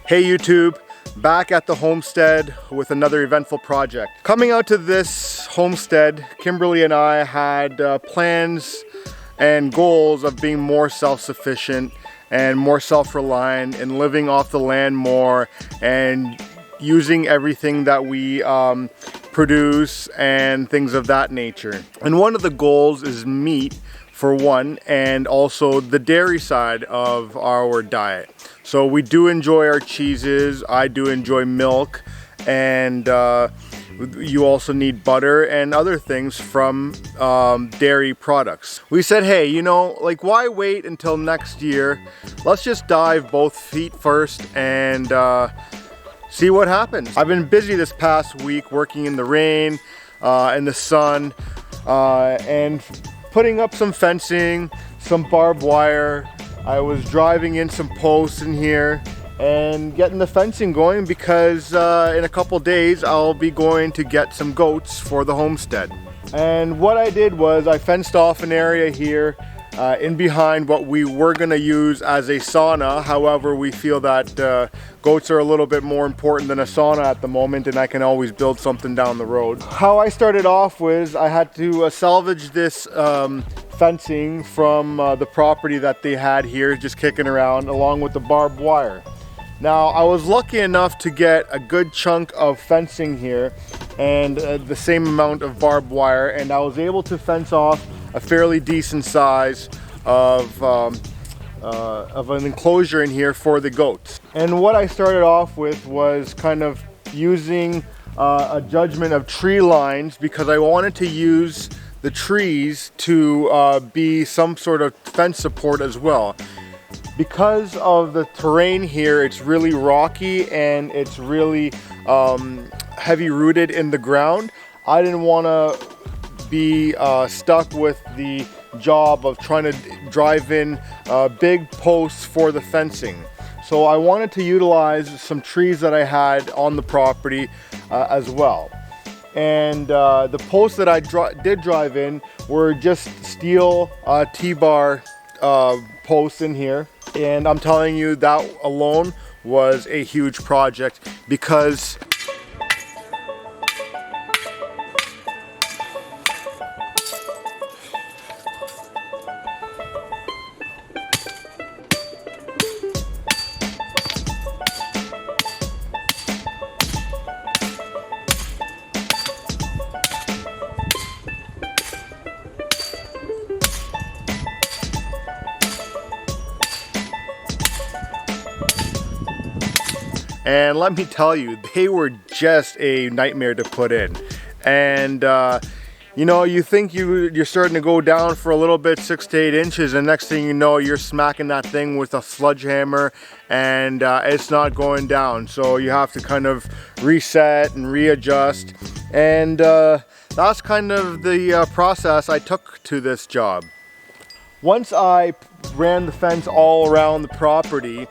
Hey YouTube, back at the homestead with another eventful project. Coming out to this homestead, Kimberly and I had plans and goals of being more self-sufficient and more self-reliant and living off the land more and using everything that we produce and things of that nature. And one of the goals is meat for one, and also the dairy side of our diet. So we do enjoy our cheeses, I do enjoy milk, and you also need butter and other things from dairy products. We said, hey, you know, like, why wait until next year? Let's just dive both feet first and see what happens. I've been busy this past week working in the rain, in the sun, and putting up some fencing, some barbed wire. I was driving in some posts in here and getting the fencing going because in a couple days I'll be going to get some goats for the homestead. And what I did was I fenced off an area here in behind what we were going to use as a sauna. However, we feel that goats are a little bit more important than a sauna at the moment, and I can always build something down the road. How I started off was I had to salvage this fencing from the property that they had here just kicking around, along with the barbed wire. Now, I was lucky enough to get a good chunk of fencing here and the same amount of barbed wire, and I was able to fence off a fairly decent size of an enclosure in here for the goats. And what I started off with was kind of using a judgment of tree lines, because I wanted to use the trees to be some sort of fence support as well. Because of the terrain here, it's really rocky and it's really heavy rooted in the ground. I didn't want to be stuck with the job of trying to drive in big posts for the fencing. So I wanted to utilize some trees that I had on the property as well. And the posts that I did drive in were just steel T-bar posts in here. And I'm telling you, that alone was a huge project because and let me tell you, they were just a nightmare to put in. And you know, you think you're starting to go down for a little bit, 6 to 8 inches, and next thing you know, you're smacking that thing with a sledgehammer and it's not going down. So you have to kind of reset and readjust. And that's kind of the process I took to this job. Once I ran the fence all around the property,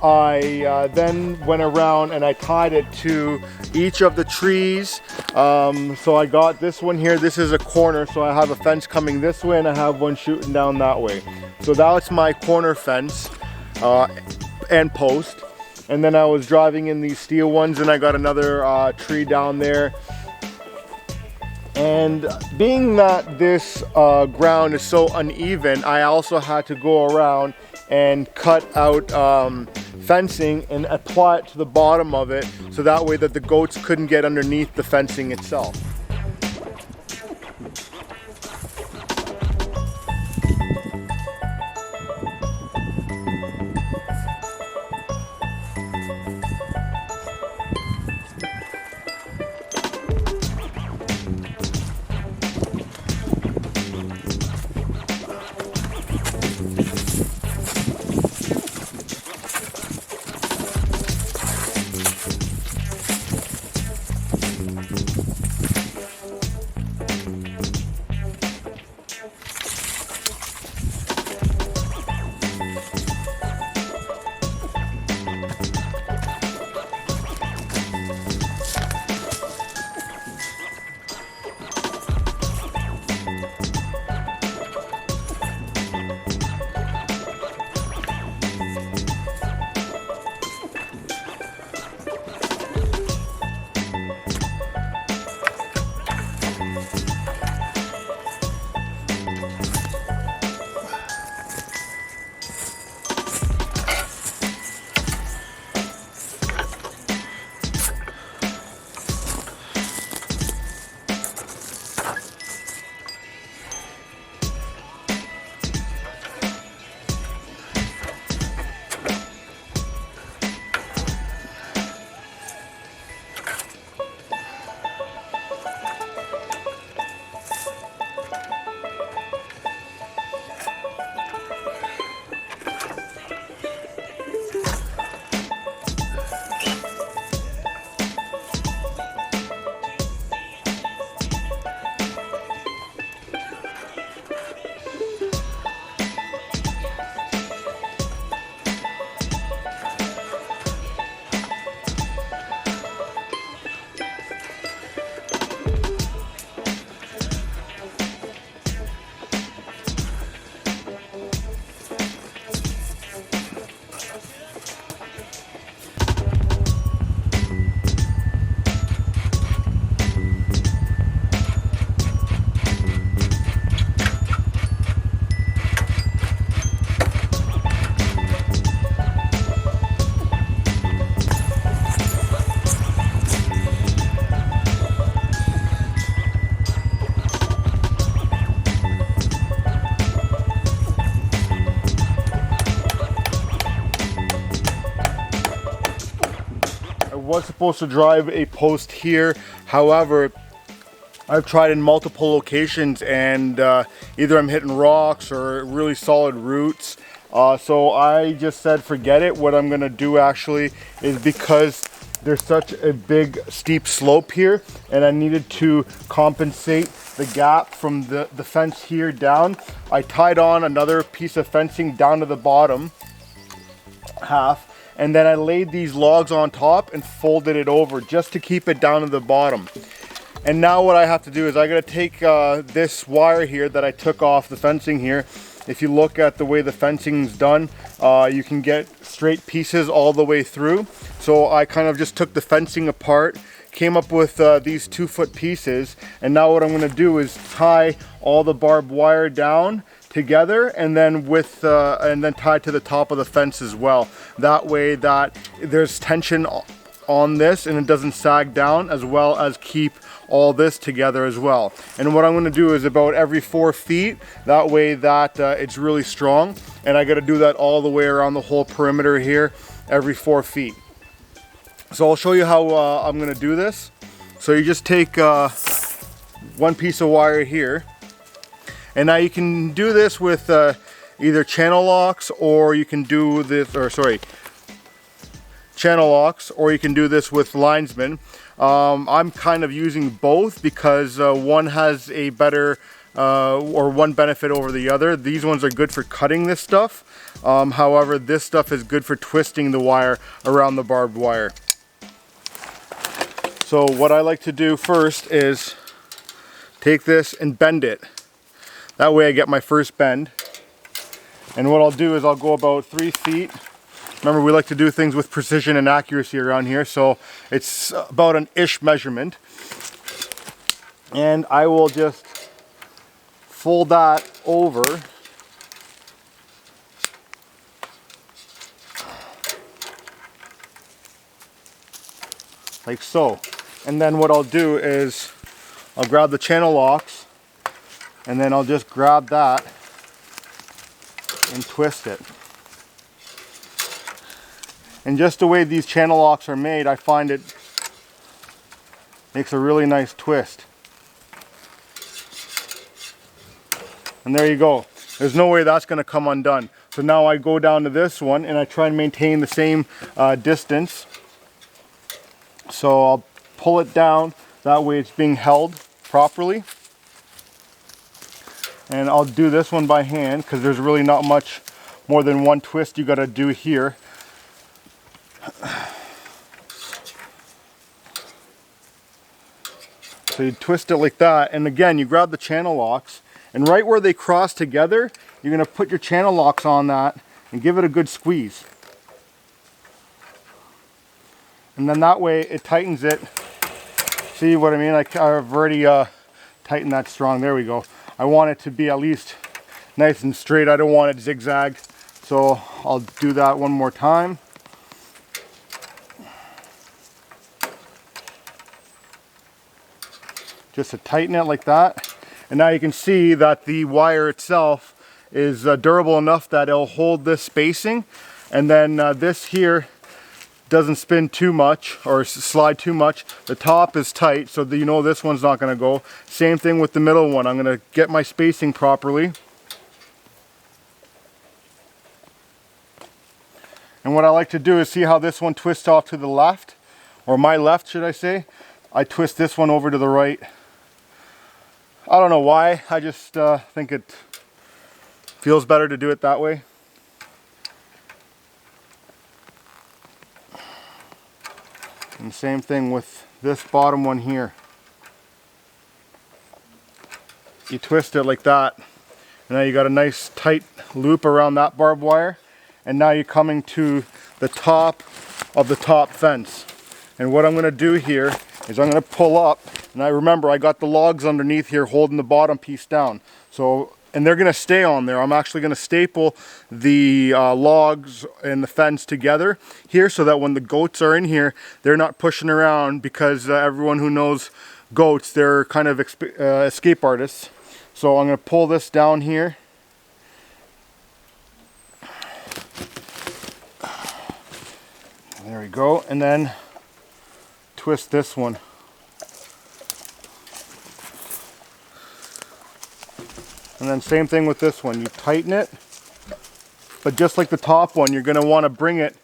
I then went around and I tied it to each of the trees. So I got this one here. This is a corner, so I have a fence coming this way and I have one shooting down that way. So that's my corner fence and post. And then I was driving in these steel ones and I got another tree down there. And being that this ground is so uneven, I also had to go around and cut out fencing and apply it to the bottom of it, so that way that the goats couldn't get underneath the fencing itself. was supposed to drive a post here. However, I've tried in multiple locations and either I'm hitting rocks or really solid roots. So I just said forget it. What I'm gonna do actually is, because there's such a big steep slope here and I needed to compensate the gap from the fence here down, I tied on another piece of fencing down to the bottom half, and then I laid these logs on top and folded it over just to keep it down to the bottom. And now what I have to do is I gotta take this wire here that I took off the fencing here. If you look at the way the fencing's done, you can get straight pieces all the way through. So I kind of just took the fencing apart, came up with these 2-foot pieces, and now what I'm gonna do is tie all the barbed wire down together and then tie to the top of the fence as well. That way that there's tension on this and it doesn't sag down, as well as keep all this together as well. And what I'm going to do is about every 4 feet, that way that it's really strong, and I got to do that all the way around the whole perimeter here, every 4 feet. So I'll show you how I'm going to do this. So you just take one piece of wire here, and now you can do this with either channel locks, or you can do this, channel locks, or you can do this with linesman. I'm kind of using both because one has a better or one benefit over the other. These ones are good for cutting this stuff. However, this stuff is good for twisting the wire around the barbed wire. So what I like to do first is take this and bend it. That way I get my first bend. And what I'll do is I'll go about 3 feet. Remember, we like to do things with precision and accuracy around here, so it's about an ish measurement. And I will just fold that over. Like so. And then what I'll do is I'll grab the channel locks, and then I'll just grab that and twist it. And just the way these channel locks are made, I find it makes a really nice twist. And there you go. There's no way that's going to come undone. So now I go down to this one and I try and maintain the same distance. So I'll pull it down, that way it's being held properly. And I'll do this one by hand because there's really not much more than one twist you got to do here. So you twist it like that, and again you grab the channel locks, and right where they cross together, you're going to put your channel locks on that and give it a good squeeze. And then that way it tightens it. See what I mean? I've already tightened that strong. There we go. I want it to be at least nice and straight. I don't want it zigzag. So I'll do that one more time. Just to tighten it like that. And now you can see that the wire itself is durable enough that it'll hold this spacing. And then this here doesn't spin too much or slide too much. The top is tight, so that you know this one's not going to go. Same thing with the middle one. I'm going to get my spacing properly. And what I like to do is see how this one twists off to the left, or my left should I say. I twist this one over to the right. I don't know why, I just think it feels better to do it that way. And same thing with this bottom one here. You twist it like that, and now you got a nice tight loop around that barbed wire, and now you're coming to the top of the top fence. And what I'm going to do here is I'm going to pull up, and I got the logs underneath here holding the bottom piece down. So, and they're going to stay on there. I'm actually going to staple the logs and the fence together here so that when the goats are in here, they're not pushing around, because everyone who knows goats, they're kind of escape artists. So I'm going to pull this down here. There we go. And then twist this one. And then same thing with this one. You tighten it, but just like the top one, you're going to want to bring it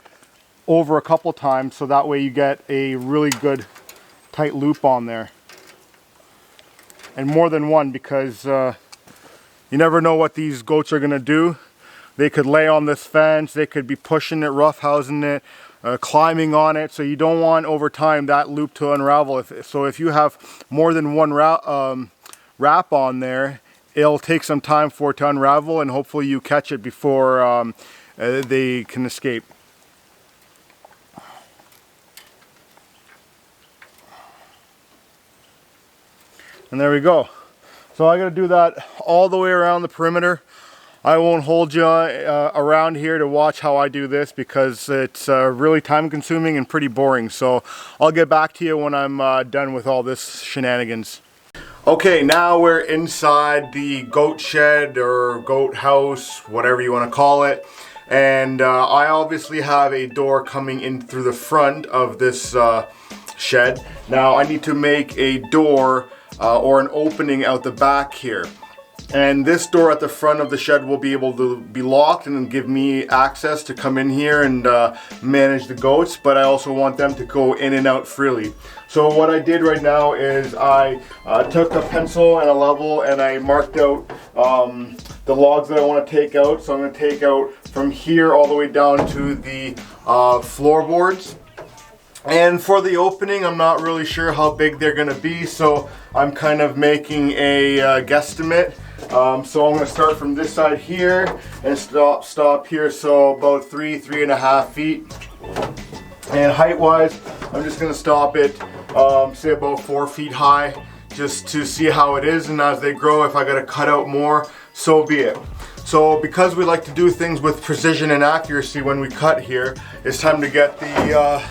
over a couple times so that way you get a really good tight loop on there. And more than one, because you never know what these goats are going to do. They could lay on this fence, they could be pushing it, roughhousing it, climbing on it. So you don't want over time that loop to unravel. So if you have more than one wrap on there, it'll take some time for it to unravel, and hopefully you catch it before they can escape. And there we go. So I got to do that all the way around the perimeter. I won't hold you around here to watch how I do this because it's really time consuming and pretty boring. So I'll get back to you when I'm done with all this shenanigans. Okay, now we're inside the goat shed or goat house, whatever you want to call it. And I obviously have a door coming in through the front of this shed. Now I need to make a door or an opening out the back here. And this door at the front of the shed will be able to be locked and give me access to come in here and manage the goats, but I also want them to go in and out freely. So what I did right now is I took a pencil and a level and I marked out the logs that I want to take out. So I'm going to take out from here all the way down to the floorboards. And for the opening, I'm not really sure how big they're going to be, so I'm kind of making a guesstimate. So I'm going to start from this side here and stop here, so about 3.5 feet. And height wise, I'm just going to stop it, say about 4 feet high, just to see how it is, and as they grow, if I got to cut out more, so be it. So because we like to do things with precision and accuracy when we cut here, it's time to get the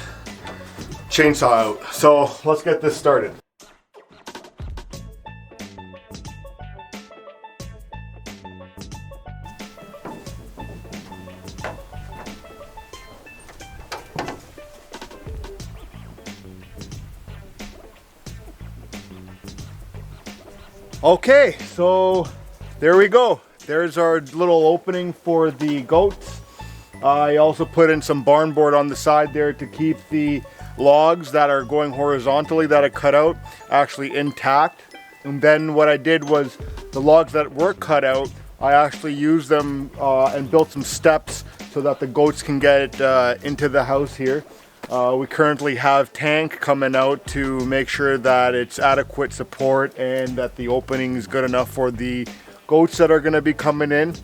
chainsaw out. So let's get this started. Okay, so there we go. There's our little opening for the goats. I also put in some barn board on the side there to keep the logs that are going horizontally that I cut out actually intact. And then what I did was the logs that were cut out, I actually used them and built some steps so that the goats can get into the house here. We currently have tank coming out to make sure that it's adequate support and that the opening is good enough for the goats that are going to be coming in.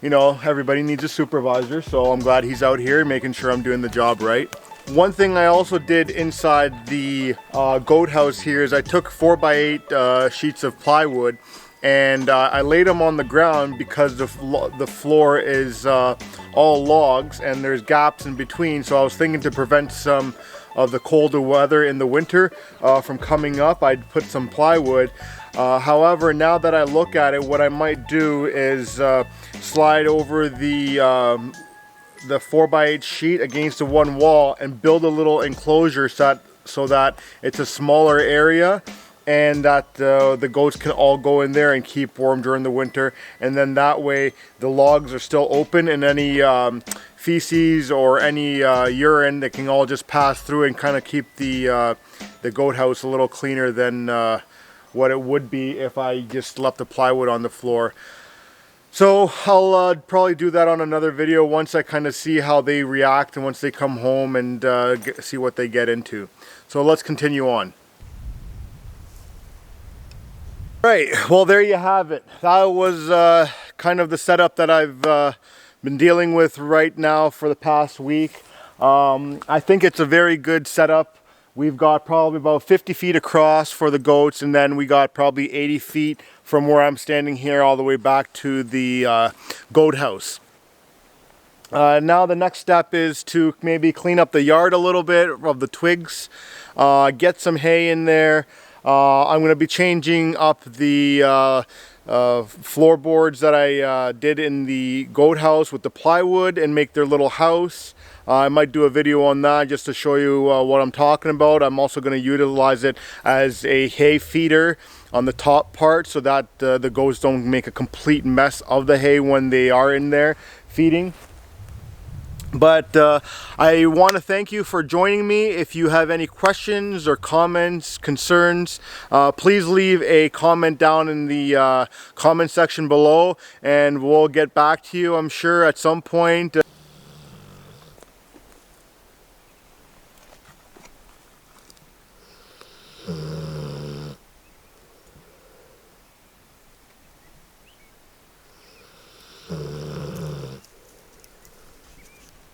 You know, everybody needs a supervisor, so I'm glad he's out here making sure I'm doing the job right. One thing I also did inside the goat house here is I took 4x8 sheets of plywood and I laid them on the ground because the floor is all logs and there's gaps in between, so I was thinking to prevent some of the colder weather in the winter from coming up, I'd put some plywood. However, now that I look at it, what I might do is slide over the 4x8 sheet against the one wall and build a little enclosure so that it's a smaller area and that the goats can all go in there and keep warm during the winter. And then that way the logs are still open and any feces or any urine that can all just pass through and kind of keep the goat house a little cleaner than what it would be if I just left the plywood on the floor. So I'll probably do that on another video once I kind of see how they react and once they come home and see what they get into. So let's continue on. Right, well there you have it. That was kind of the setup that I've been dealing with right now for the past week. I think it's a very good setup. We've got probably about 50 feet across for the goats, and then we got probably 80 feet from where I'm standing here all the way back to the goat house. Now the next step is to maybe clean up the yard a little bit of the twigs, get some hay in there. I'm going to be changing up the floorboards that I did in the goat house with the plywood and make their little house. I might do a video on that just to show you what I'm talking about. I'm also going to utilize it as a hay feeder on the top part so that the goats don't make a complete mess of the hay when they are in there feeding. But I want to thank you for joining me. If you have any questions or comments, concerns, please leave a comment down in the comment section below, and we'll get back to you, I'm sure, at some point.